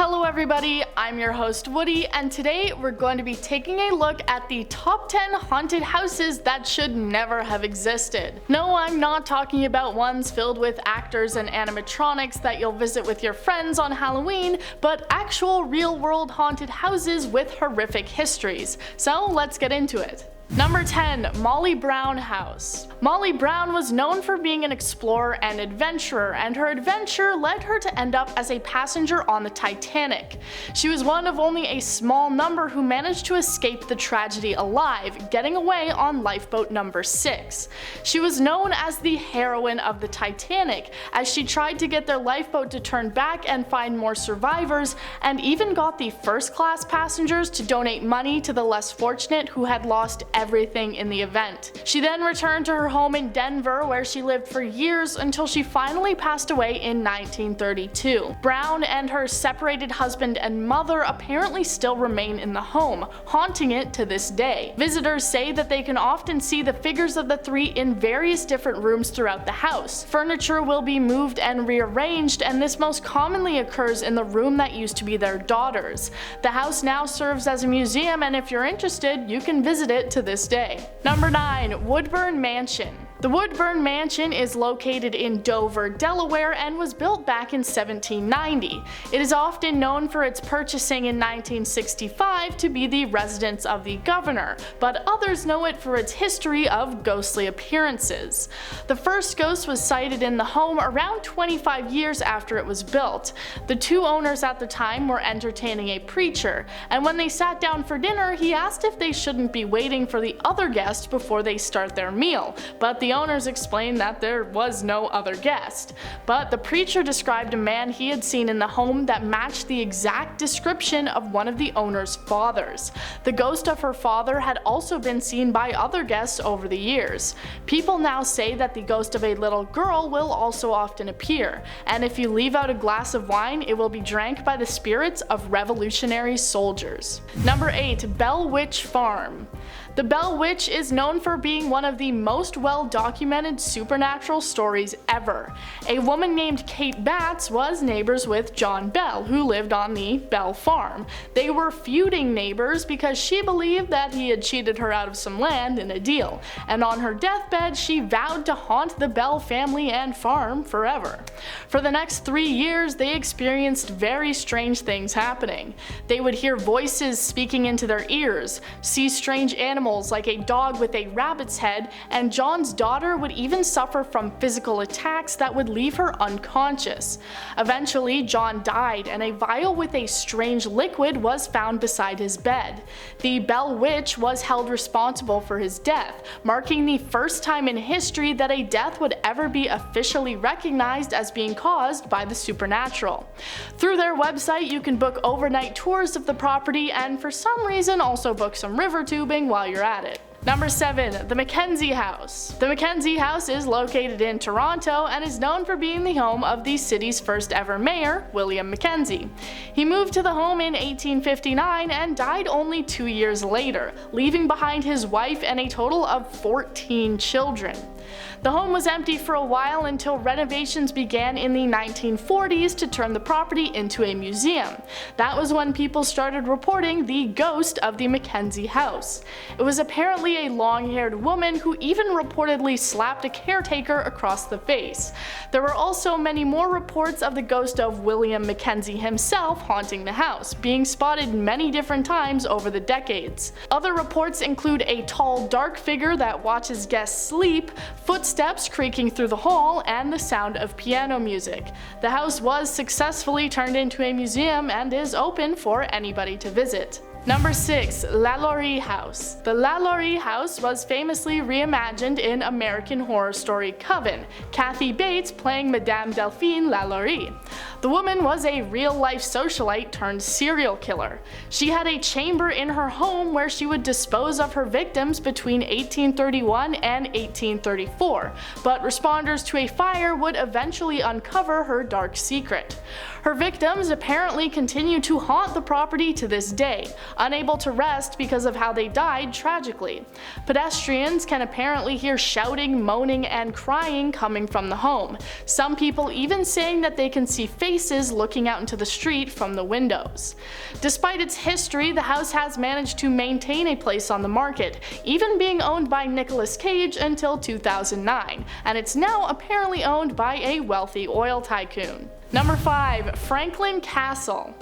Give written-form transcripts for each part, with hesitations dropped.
Hello everybody, I'm your host Woody, and today we're going to be taking a look at the top 10 haunted houses that should never have existed. No, I'm not talking about ones filled with actors and animatronics that you'll visit with your friends on Halloween, but actual real-world haunted houses with horrific histories. So let's get into it. Number 10. Molly Brown House. Molly Brown was known for being an explorer and adventurer, and her adventure led her to end up as a passenger on the Titanic. She was one of only a small number who managed to escape the tragedy alive, getting away on lifeboat number 6. She was known as the heroine of the Titanic, as she tried to get their lifeboat to turn back and find more survivors, and even got the first-class passengers to donate money to the less fortunate who had lost everything in the event. She then returned to her home in Denver, where she lived for years until she finally passed away in 1932. Brown and her separated husband and mother apparently still remain in the home, haunting it to this day. Visitors say that they can often see the figures of the three in various different rooms throughout the house. Furniture will be moved and rearranged, and this most commonly occurs in the room that used to be their daughter's. The house now serves as a museum, and if you're interested, you can visit it to this day. Number 9. Woodburn Mansion. The Woodburn Mansion is located in Dover, Delaware, and was built back in 1790. It is often known for its purchasing in 1965 to be the residence of the governor, but others know it for its history of ghostly appearances. The first ghost was sighted in the home around 25 years after it was built. The two owners at the time were entertaining a preacher, and when they sat down for dinner, he asked if they shouldn't be waiting for the other guest before they start their meal, but the owners explained that there was no other guest. But the preacher described a man he had seen in the home that matched the exact description of one of the owner's fathers. The ghost of her father had also been seen by other guests over the years. People now say that the ghost of a little girl will also often appear, and if you leave out a glass of wine, it will be drank by the spirits of Revolutionary soldiers. Number 8. Bell Witch Farm. The Bell Witch is known for being one of the most well-documented supernatural stories ever. A woman named Kate Batts was neighbors with John Bell, who lived on the Bell Farm. They were feuding neighbors because she believed that he had cheated her out of some land in a deal, and on her deathbed she vowed to haunt the Bell family and farm forever. For the next 3 years, they experienced very strange things happening. They would hear voices speaking into their ears, see strange animals like a dog with a rabbit's head, and John's daughter would even suffer from physical attacks that would leave her unconscious. Eventually, John died, and a vial with a strange liquid was found beside his bed. The Bell Witch was held responsible for his death, marking the first time in history that a death would ever be officially recognized as being caused by the supernatural. Through their website, you can book overnight tours of the property, and for some reason also book some river tubing while you're at it. Number 7. The Mackenzie House. The Mackenzie House is located in Toronto and is known for being the home of the city's first ever mayor, William Mackenzie. He moved to the home in 1859 and died only 2 years later, leaving behind his wife and a total of 14 children. The home was empty for a while until renovations began in the 1940s to turn the property into a museum. That was when people started reporting the ghost of the Mackenzie House. It was apparently a long-haired woman who even reportedly slapped a caretaker across the face. There were also many more reports of the ghost of William Mackenzie himself haunting the house, being spotted many different times over the decades. Other reports include a tall, dark figure that watches guests sleep, footsteps creaking through the hall, and the sound of piano music. The house was successfully turned into a museum and is open for anybody to visit. Number 6. LaLaurie House. The LaLaurie House was famously reimagined in American Horror Story Coven, Kathy Bates playing Madame Delphine LaLaurie. The woman was a real-life socialite turned serial killer. She had a chamber in her home where she would dispose of her victims between 1831 and 1834, but responders to a fire would eventually uncover her dark secret. Her victims apparently continue to haunt the property to this day. unable to rest because of how they died tragically. Pedestrians can apparently hear shouting, moaning, and crying coming from the home, some people even saying that they can see faces looking out into the street from the windows. Despite its history, the house has managed to maintain a place on the market, even being owned by Nicolas Cage until 2009, and it's now apparently owned by a wealthy oil tycoon. Number 5. Franklin Castle.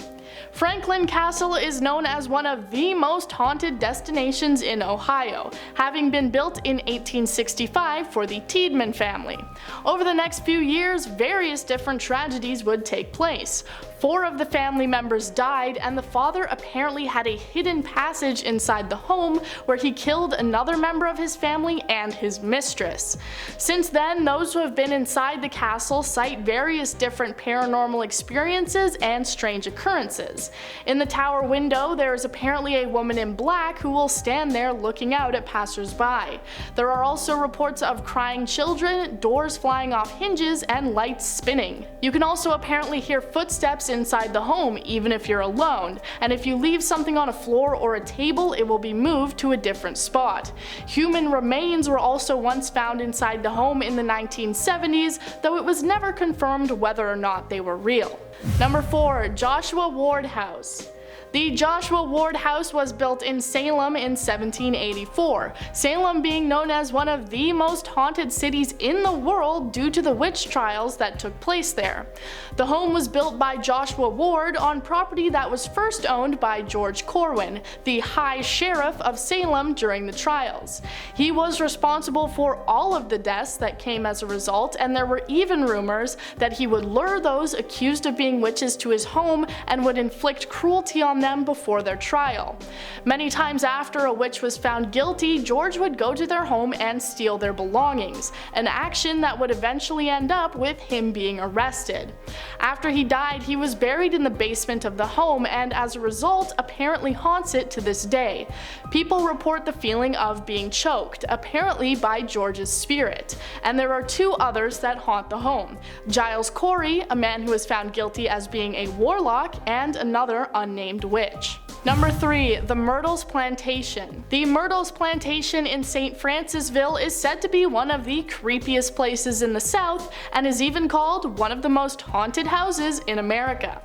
Franklin Castle is known as one of the most haunted destinations in Ohio, having been built in 1865 for the Tiedemann family. Over the next few years, various different tragedies would take place. 4 of the family members died, and the father apparently had a hidden passage inside the home where he killed another member of his family and his mistress. Since then, those who have been inside the castle cite various different paranormal experiences and strange occurrences. In the tower window, there is apparently a woman in black who will stand there looking out at passersby. There are also reports of crying children, doors flying off hinges, and lights spinning. You can also apparently hear footsteps inside the home even if you're alone, and if you leave something on a floor or a table, it will be moved to a different spot. Human remains were also once found inside the home in the 1970s, though it was never confirmed whether or not they were real. Number 4. Joshua Ward House. The Joshua Ward House was built in Salem in 1784, Salem being known as one of the most haunted cities in the world due to the witch trials that took place there. The home was built by Joshua Ward on property that was first owned by George Corwin, the High Sheriff of Salem during the trials. He was responsible for all of the deaths that came as a result, and there were even rumors that he would lure those accused of being witches to his home and would inflict cruelty on them before their trial. Many times after a witch was found guilty, George would go to their home and steal their belongings, an action that would eventually end up with him being arrested. After he died, he was buried in the basement of the home, and as a result apparently haunts it to this day. People report the feeling of being choked, apparently by George's spirit, and there are 2 others that haunt the home: Giles Corey, a man who was found guilty as being a warlock, and another unnamed witch. Number 3. The Myrtles Plantation. The Myrtles Plantation in St. Francisville is said to be one of the creepiest places in the South, and is even called one of the most haunted houses in America.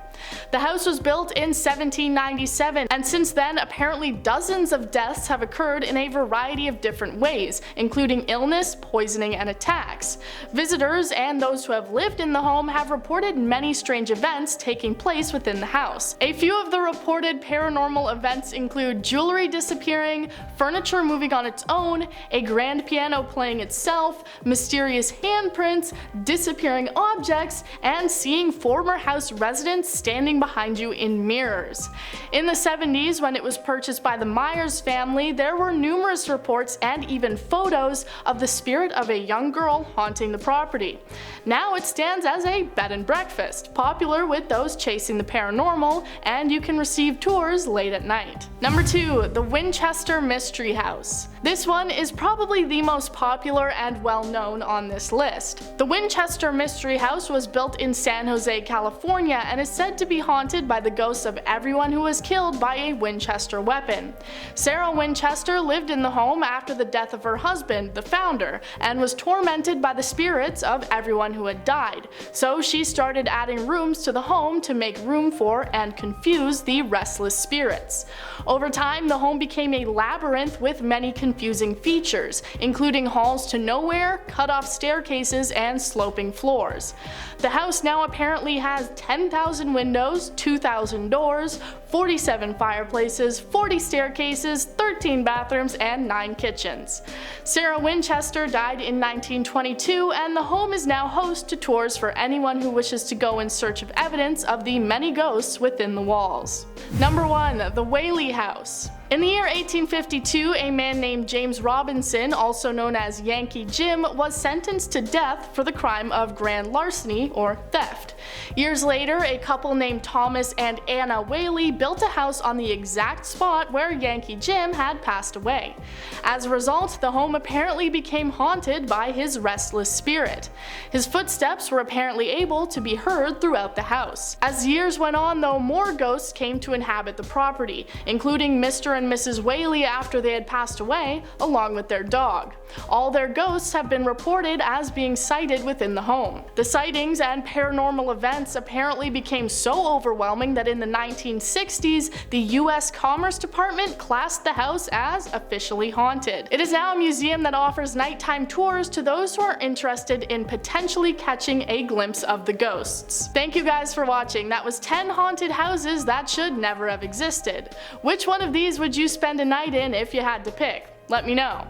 The house was built in 1797, and since then apparently dozens of deaths have occurred in a variety of different ways, including illness, poisoning, and attacks. Visitors and those who have lived in the home have reported many strange events taking place within the house. A few of the reported paranormal events include jewelry disappearing, furniture moving on its own, a grand piano playing itself, mysterious handprints, disappearing objects, and seeing former house residents standing behind you in mirrors. In the 70s, when it was purchased by the Myers family, there were numerous reports and even photos of the spirit of a young girl haunting the property. Now it stands as a bed and breakfast, popular with those chasing the paranormal, and you can receive tours late at night. Number 2. The Winchester Mystery House. This one is probably the most popular and well known on this list. The Winchester Mystery House was built in San Jose, California, and is said to be haunted by the ghosts of everyone who was killed by a Winchester weapon. Sarah Winchester lived in the home after the death of her husband, the founder, and was tormented by the spirits of everyone who had died, so she started adding rooms to the home to make room for and confuse the restless spirits. Over time, the home became a labyrinth with many confusing features, including halls to nowhere, cut-off staircases, and sloping floors. The house now apparently has 10,000 windows, 2,000 doors, 47 fireplaces, 40 staircases, 13 bathrooms, and 9 kitchens. Sarah Winchester died in 1922, and the home is now host to tours for anyone who wishes to go in search of evidence of the many ghosts within the walls. Number 1. The Whaley House. In the year 1852, a man named James Robinson, also known as Yankee Jim, was sentenced to death for the crime of grand larceny or theft. Years later, a couple named Thomas and Anna Whaley built a house on the exact spot where Yankee Jim had passed away. As a result, the home apparently became haunted by his restless spirit. His footsteps were apparently able to be heard throughout the house. As years went on, though, more ghosts came to inhabit the property, including Mr. and Mrs. Whaley after they had passed away, along with their dog. All their ghosts have been reported as being sighted within the home. The sightings and paranormal events apparently became so overwhelming that in the 1960s, the US Commerce Department classed the house as officially haunted. It is now a museum that offers nighttime tours to those who are interested in potentially catching a glimpse of the ghosts. Thank you guys for watching. That was 10 haunted houses that should never have existed. Which one of these would you spend a night in if you had to pick? Let me know.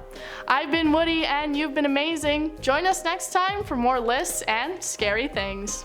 I've been Woody and you've been amazing. Join us next time for more lists and scary things.